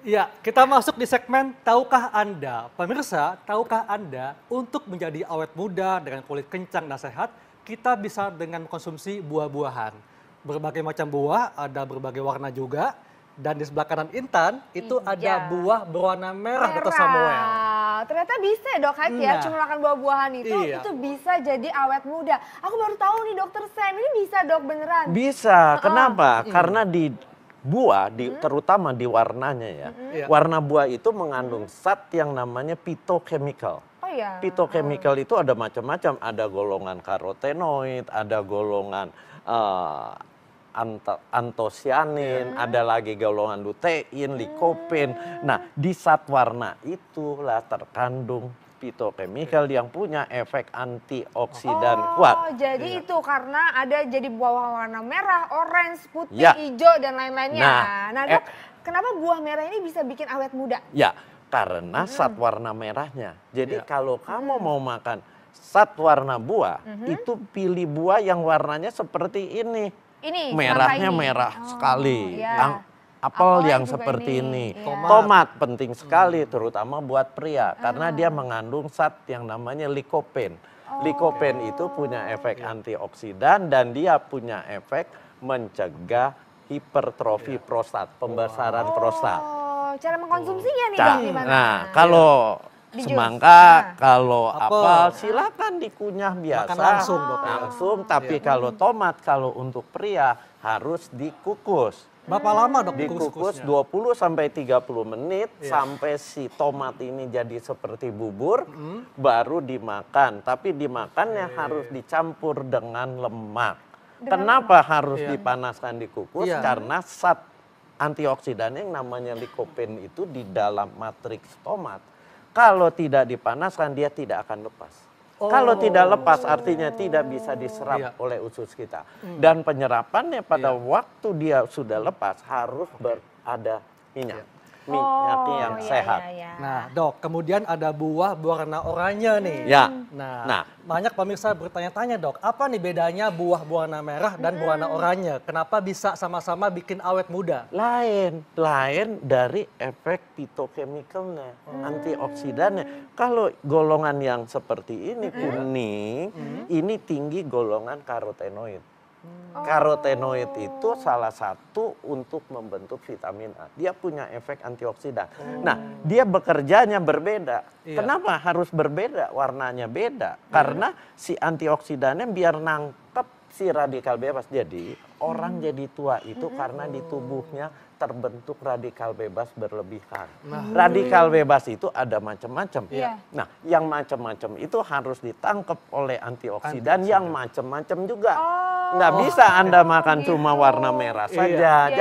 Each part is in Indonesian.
Ya, kita masuk di segmen Tahukah Anda? Pemirsa, tahukah Anda untuk menjadi awet muda dengan kulit kencang dan sehat, kita bisa dengan mengkonsumsi buah-buahan. Berbagai macam buah, ada berbagai warna juga. Dan di sebelah kanan Intan, itu ada buah berwarna merah, Dr. Samuel. Ternyata bisa ya dok, ya, cuma makan buah-buahan itu bisa jadi awet muda. Aku baru tahu nih dokter Sam, ini bisa dok beneran? Bisa, kenapa? Karena di buah, terutama di warnanya ya, warna buah itu mengandung zat yang namanya phytochemical. Oh iya. Phytochemical itu ada macam-macam, ada golongan karotenoid, ada golongan antosianin, ada lagi golongan lutein, likopen. Nah, di zat warna itulah terkandung phytochemical yang punya efek antioksidan kuat. Jadi itu karena ada jadi buah warna merah, orange, putih, hijau dan lain-lainnya. Nah, dok, kenapa buah merah ini bisa bikin awet muda? Ya, karena zat warna merahnya. Jadi kalau kamu mau makan zat warna buah, itu pilih buah yang warnanya seperti ini. Merahnya merah sekali. Apel yang seperti ini. Tomat penting sekali terutama buat pria karena dia mengandung zat yang namanya likopen. Likopen itu punya efek antioksidan dan dia punya efek mencegah hipertrofi prostat, pembesaran prostat. Cara mengkonsumsinya nih dok gimana? Nah, kalau semangka, kalau apel silakan dikunyah biasa. Makan langsung dok. Langsung, tapi kalau tomat, kalau untuk pria harus dikukus. Berapa lama dok dikukus? 20 sampai 30 menit sampai si tomat ini jadi seperti bubur, baru dimakan. Tapi dimakannya harus dicampur dengan lemak. Kenapa harus dipanaskan dikukus? Karena zat antioksidan yang namanya likopen itu di dalam matriks tomat. Kalau tidak dipanaskan dia tidak akan lepas. Kalau tidak lepas artinya tidak bisa diserap oleh usus kita. Dan penyerapannya pada waktu dia sudah lepas harus berada minyak. Minyak yang sehat. Nah dok, kemudian ada buah berwarna oranye nih. Nah, banyak pemirsa bertanya-tanya dok, apa nih bedanya buah berwarna merah dan berwarna oranye? Kenapa bisa sama-sama bikin awet muda? Lain dari efek phytochemicalnya, antioksidannya. Kalau golongan yang seperti ini kuning, ini tinggi golongan karotenoid. Karotenoid itu salah satu untuk membentuk vitamin A. Dia punya efek antioksidan. Nah, dia bekerjanya berbeda. Kenapa harus berbeda? Warnanya beda. Karena si antioksidannya biar nangkep si radikal bebas. Jadi, orang jadi tua itu karena di tubuhnya terbentuk radikal bebas berlebihan. Radikal bebas itu ada macam-macam. Nah, yang macam-macam itu harus ditangkap oleh antioksidan yang macam-macam juga. Nggak bisa Anda makan cuma warna merah saja.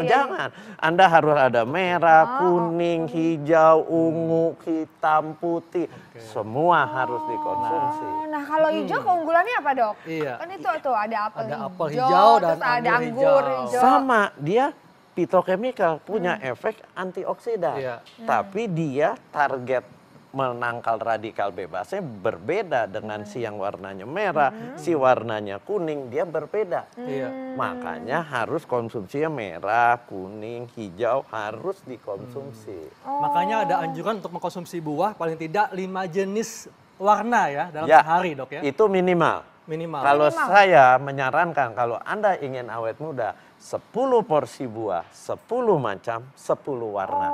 Jangan. Anda harus ada merah, kuning, hijau, ungu, hitam, putih. Semua harus dikonsumsi. Nah, kalau hijau keunggulannya apa dok? Kan itu tuh ada apel hijau dan ada anggur hijau. Sama, dia phytochemical punya efek antioksidan. Tapi dia target menangkal radikal bebasnya berbeda dengan si yang warnanya merah, si warnanya kuning, dia berbeda. Makanya harus konsumsinya merah, kuning, hijau harus dikonsumsi. Makanya ada anjuran untuk mengkonsumsi buah paling tidak 5 jenis warna ya dalam sehari dok ya? Itu minimal. Kalau saya menyarankan kalau Anda ingin awet muda, 10 porsi buah, 10 macam, 10 warna.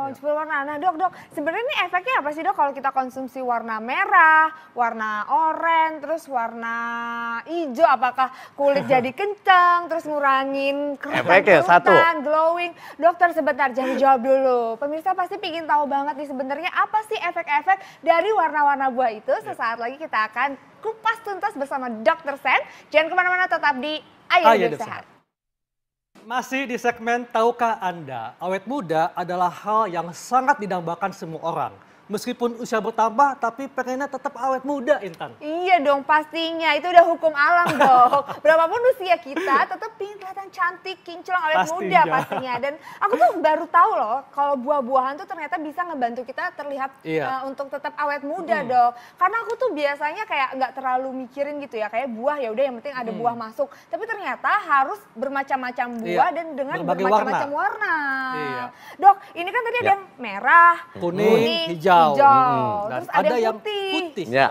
10 warna. Nah dok, sebenarnya ini efeknya apa sih dok kalau kita konsumsi warna merah, warna oranye, terus warna hijau, apakah kulit jadi kencang, terus ngurangin kerutan, glowing. Dokter sebentar, jangan jawab dulu. Pemirsa pasti ingin tahu banget nih sebenarnya apa sih efek-efek dari warna-warna buah itu. Sesaat lagi kita akan kupas tuntas bersama Dr. Sam. Jangan kemana-mana, tetap di Ayo Hidup Sehat. Masih di segmen Tahukah Anda, awet muda adalah hal yang sangat didambakan semua orang. meskipun usia bertambah tapi pengennya tetap awet muda, Intan. Iya dong pastinya, itu udah hukum alam dong. Berapapun usia kita tetap ingin kelihatan cantik, kinclong, awet muda pastinya. Dan aku tuh baru tahu loh kalau buah-buahan tuh ternyata bisa ngebantu kita terlihat untuk tetap awet muda dong. Karena aku tuh biasanya kayak nggak terlalu mikirin gitu ya, kayak buah ya udah yang penting ada buah masuk. Tapi ternyata harus bermacam-macam buah dan dengan bermacam-macam warna. Iya. Dok, ini kan tadi ada yang merah, kuning, hijau. Dan terus ada yang putih. Ya.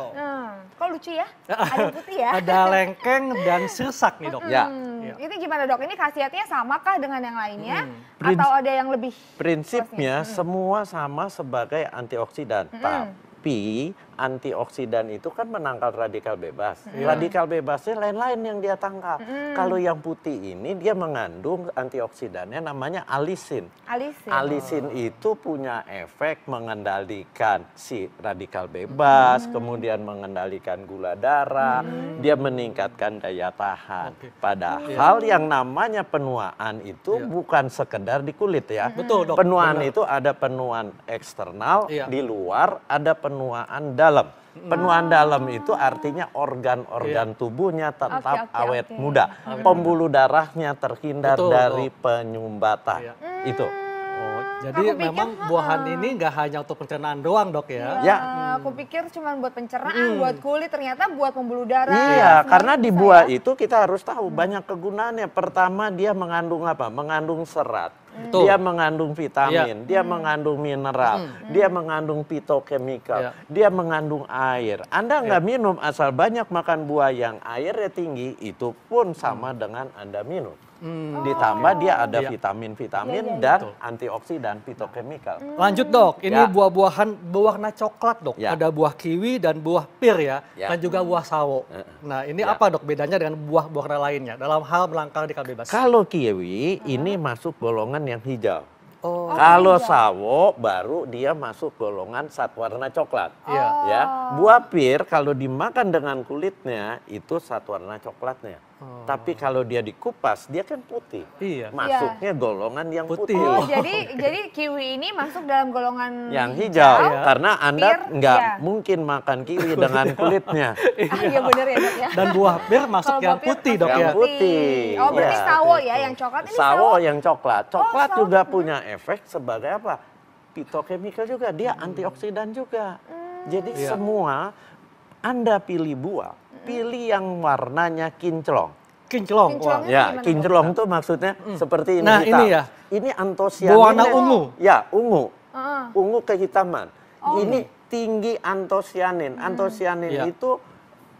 Kok lucu ya? Ada putih ya? Ada lengkeng dan sirsak nih dok. Ya. Ini gimana dok? Ini khasiatnya samakah dengan yang lainnya? Atau ada yang lebih? Prinsipnya semua sama sebagai antioksidan. Tapi antioksidan itu kan menangkal radikal bebas. Radikal bebasnya lain-lain yang dia tangkap. Kalau yang putih ini dia mengandung antioksidannya namanya alisin. Alisin itu punya efek mengendalikan si radikal bebas, kemudian mengendalikan gula darah, dia meningkatkan daya tahan. Padahal yang namanya penuaan itu bukan sekedar di kulit ya. Betul, dok. Penuaan itu ada penuaan eksternal di luar, ada penuaan dalam. Penuaan dalam itu artinya organ-organ tubuhnya tetap awet muda. Pembuluh darahnya terhindar dari penyumbatan. Itu. Jadi memang buahan ini nggak hanya untuk pencernaan doang dok ya? Ya. Aku pikir cuma buat pencernaan, buat kulit, ternyata buat pembuluh darah. Iya, karena di buah itu kita harus tahu banyak kegunaannya. Pertama dia mengandung apa? Mengandung serat. Dia mengandung vitamin, dia mengandung mineral, dia mengandung fitokemikal, dia mengandung air. Anda nggak minum asal banyak makan buah yang airnya tinggi, itu pun sama dengan Anda minum. Ditambah dia ada vitamin-vitamin dan antioksidan, fitokemikal. Lanjut dok, ini buah-buahan berwarna coklat dok. Ada buah kiwi dan buah pir ya, dan juga buah sawo. Nah ini apa dok bedanya dengan buah-buah lainnya dalam hal melangkah radikal bebas? Kalau kiwi ini masuk golongan yang hijau. Kalau sawo baru dia masuk golongan satwarna coklat. Ya, buah pir kalau dimakan dengan kulitnya itu satwarna coklatnya. Tapi kalau dia dikupas dia kan putih. Masuknya golongan yang putih. Jadi kiwi ini masuk dalam golongan yang hijau karena Anda nggak mungkin makan kiwi dengan kulitnya. Iya benar ya dok ya. Dan buah pir masuk yang putih dok ya. Yang putih. Oh berarti sawo ya yang coklat ini sawo yang coklat. Coklat juga punya efek sebagai apa? Fitokemikal juga, dia antioksidan juga. Jadi semua Anda pilih buah, pilih yang warnanya kinclong. Kinclong? Ya, kinclong tuh maksudnya seperti ini. Nah hitam. ini ya? Ini antosianin. Berwarna ungu? Ya, ungu. Ungu kehitaman. Ini tinggi antosianin. Antosianin itu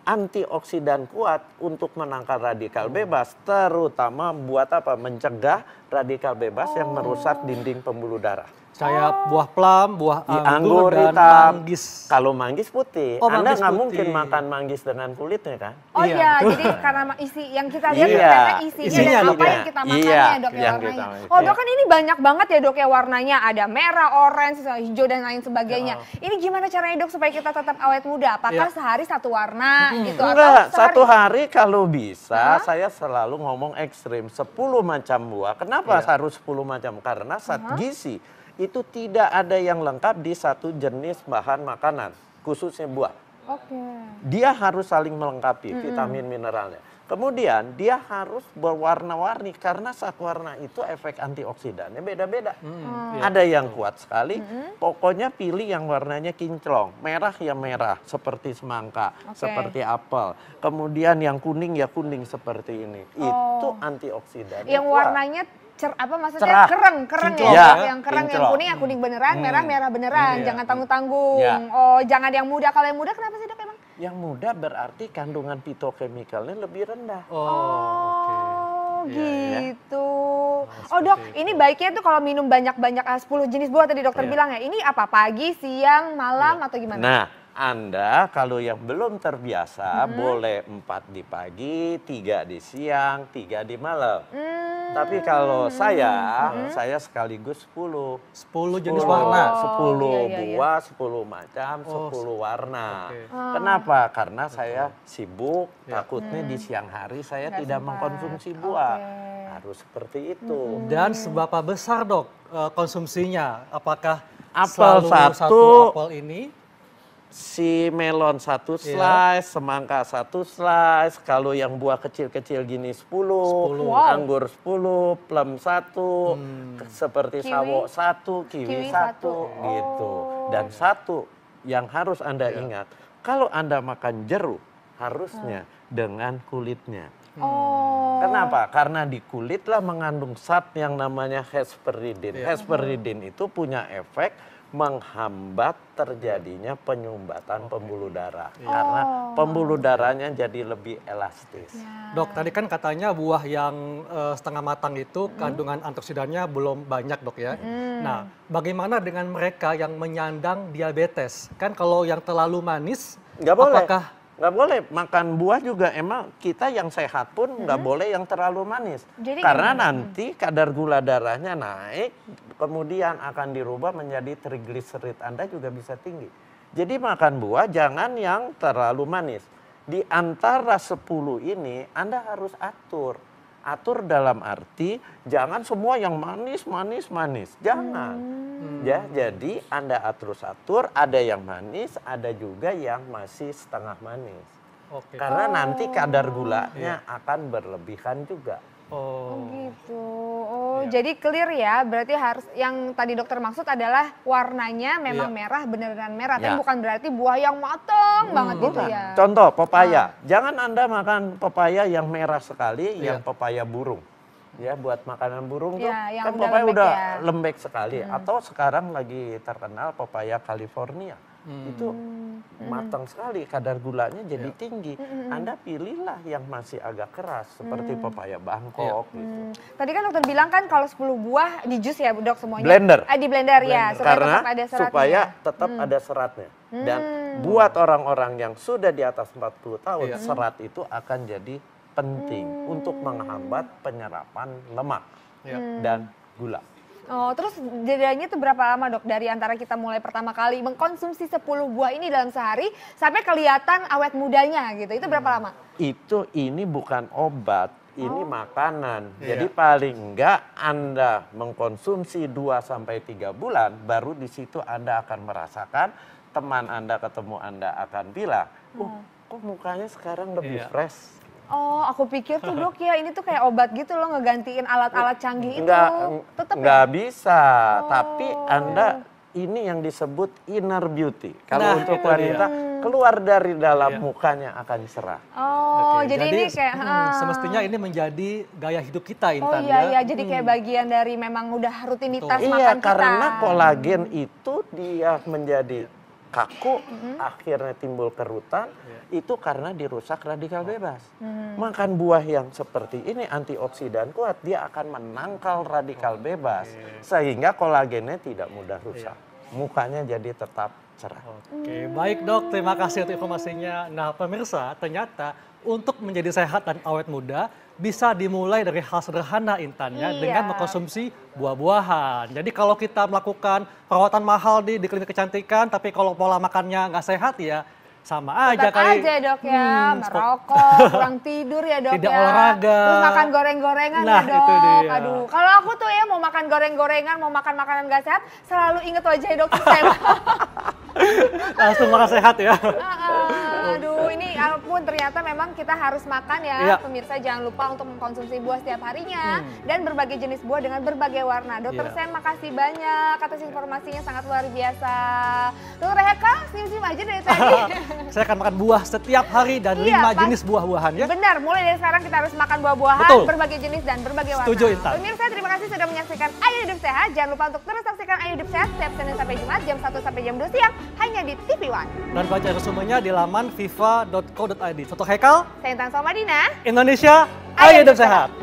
antioksidan kuat untuk menangkal radikal bebas, terutama buat apa? Mencegah radikal bebas yang merusak dinding pembuluh darah. Saya buah plum, buah anggur dan hitam. manggis. Kalau manggis putih, Anda nggak mungkin makan manggis dengan kulitnya kan? Oh iya, jadi karena isi yang kita lihat ternyata isinya dan apa yang kita makan ya dok ya warnanya. Oh dok kan ini banyak banget ya dok ya warnanya, ada merah, orange, hijau dan lain sebagainya. Ini gimana caranya dok supaya kita tetap awet muda? Apakah sehari satu warna gitu? Enggak, satu hari kalau bisa saya selalu ngomong ekstrim, 10 macam buah. Kenapa harus 10 macam? Karena zat gizi itu tidak ada yang lengkap di satu jenis bahan makanan, khususnya buah. Dia harus saling melengkapi vitamin mineralnya. Kemudian dia harus berwarna-warni karena zat warna itu efek antioksidannya beda-beda. Ada yang kuat sekali, pokoknya pilih yang warnanya kinclong. Merah ya merah seperti semangka, seperti apel. Kemudian yang kuning ya kuning seperti ini. Itu antioksidan. Yang warnanya maksudnya kereng ya, yang kereng, yang kuning beneran, merah beneran, jangan tanggung-tanggung. Jangan yang muda. Kalau yang muda kenapa sih dok emang? Yang muda berarti kandungan fitokemikalnya lebih rendah. Gitu. Dok, ini baiknya tuh kalau minum banyak-banyak 10 jenis buah tadi dokter bilang ya. Ini apa pagi, siang, malam atau gimana? Nah, Anda kalau yang belum terbiasa boleh 4 di pagi, 3 di siang, 3 di malam. Tapi kalau saya sekaligus 10. 10 jenis warna? 10 buah, 10 macam, 10 warna. Kenapa? Karena saya sibuk, takutnya di siang hari saya tidak mengkonsumsi buah. Harus seperti itu. Dan seberapa besar dok konsumsinya? Apakah apel selalu satu, apel ini. si melon 1 slice, semangka 1 slice, kalau yang buah kecil-kecil gini 10, 10. Wow. anggur 10, plum 1, seperti Kiwi? sawo 1, kiwi Kiwi 1, satu. gitu. Oh. Dan satu yang harus Anda ingat, kalau Anda makan jeruk, harusnya dengan kulitnya. Oh. Kenapa? Karena di kulit lah mengandung zat yang namanya hesperidin. Hesperidin itu punya efek menghambat terjadinya penyumbatan pembuluh darah. Karena pembuluh darahnya jadi lebih elastis. Dok, tadi kan katanya buah yang setengah matang itu kandungan antioksidannya belum banyak, Dok ya. Nah, bagaimana dengan mereka yang menyandang diabetes? Kan kalau yang terlalu manis, Nggak boleh. apakah Nggak boleh makan buah juga, emang kita yang sehat pun nggak boleh yang terlalu manis. Jadi Karena nanti kadar gula darahnya naik, kemudian akan dirubah menjadi trigliserid Anda juga bisa tinggi. Jadi makan buah jangan yang terlalu manis. Di antara 10 ini Anda harus atur. Atur dalam arti jangan semua yang manis. Jangan. Ya, jadi Anda atur, ada yang manis, ada juga yang masih setengah manis. Oke. Karena nanti kadar gulanya akan berlebihan juga. Oh gitu. Oh jadi clear ya. Berarti harus yang tadi dokter maksud adalah warnanya memang merah, beneran merah. Tapi bukan berarti buah yang mateng banget gitu ya. Contoh pepaya. Jangan Anda makan pepaya yang merah sekali, yang pepaya burung. Ya, buat makanan burung tuh yang kan udah pepaya lembek udah ya. lembek sekali. Atau sekarang lagi terkenal pepaya California. Itu matang sekali, kadar gulanya jadi tinggi. Anda pilihlah yang masih agak keras seperti pepaya Bangkok gitu. Tadi kan dokter bilang kan kalau 10 buah di jus ya Dok semuanya. Blender. Di blender ya, supaya Karena tetap ada seratnya. supaya tetap ada seratnya. Dan buat orang-orang yang sudah di atas 40 tahun, serat itu akan jadi penting untuk menghambat penyerapan lemak dan gula. Oh, terus jedanya itu berapa lama Dok dari antara kita mulai pertama kali mengkonsumsi 10 buah ini dalam sehari sampai kelihatan awet mudanya gitu. Itu berapa lama? Ini bukan obat, ini makanan. Jadi paling enggak Anda mengkonsumsi 2 sampai 3 bulan, baru di situ Anda akan merasakan teman Anda ketemu Anda akan bilang, kok mukanya sekarang lebih fresh. Oh, aku pikir tuh Dok ya ini tuh kayak obat gitu loh, ngegantiin alat-alat canggih itu. Tetep Enggak ya? bisa, tapi Anda ini yang disebut inner beauty. Kalau untuk wanita keluar dari dalam mukanya akan cerah. Oh, jadi ini kayak semestinya ini menjadi gaya hidup kita, oh Intan iya, jadi kayak bagian dari memang udah rutinitas makan Iya, kita. karena kolagen itu dia menjadi kaku, akhirnya timbul kerutan, itu karena dirusak radikal bebas. Makan buah yang seperti ini antioksidan kuat, dia akan menangkal radikal bebas, sehingga kolagennya tidak mudah rusak. Mukanya jadi tetap cerah. Oke, baik Dok, terima kasih untuk informasinya. Nah pemirsa, ternyata untuk menjadi sehat dan awet muda bisa dimulai dari hal sederhana Intan ya, dengan mengkonsumsi buah-buahan. Jadi kalau kita melakukan perawatan mahal di klinik kecantikan, tapi kalau pola makannya nggak sehat ya sama aja Tetap kali. aja Dok ya, merokok, kurang tidur ya Dok Tidak ya. olahraga. Terus makan goreng-gorengan Nah, ya Dok. itu dia. Aduh, kalau aku tuh ya mau makan goreng-gorengan, mau makan makanan gak sehat, selalu inget wajah Dokter Sam. Langsung makan sehat ya. Aduh, ini ampun ternyata memang kita harus makan ya. Pemirsa jangan lupa untuk mengkonsumsi buah setiap harinya. Dan berbagai jenis buah dengan berbagai warna. Dokter Sam makasih banyak atas informasinya, sangat luar biasa. Dokter Heka, senyum-senyum aja dari tadi. Saya akan makan buah setiap hari dan 5 jenis buah-buahan ya. Benar, mulai dari sekarang kita harus makan buah-buahan, berbagai jenis dan berbagai warna. Setuju, Intan. Pemirsa terima kasih sudah menyaksikan Ayo Hidup Sehat. Jangan lupa untuk terus saksikan Ayo Hidup Sehat setiap Senin sampai Jumat jam 1 sampai jam 2 siang hanya di TV One. Dan baca resumenya di laman viva.co.id. Contoh Hekal, Saya Intan Somadina. Indonesia, ayo hidup sehat.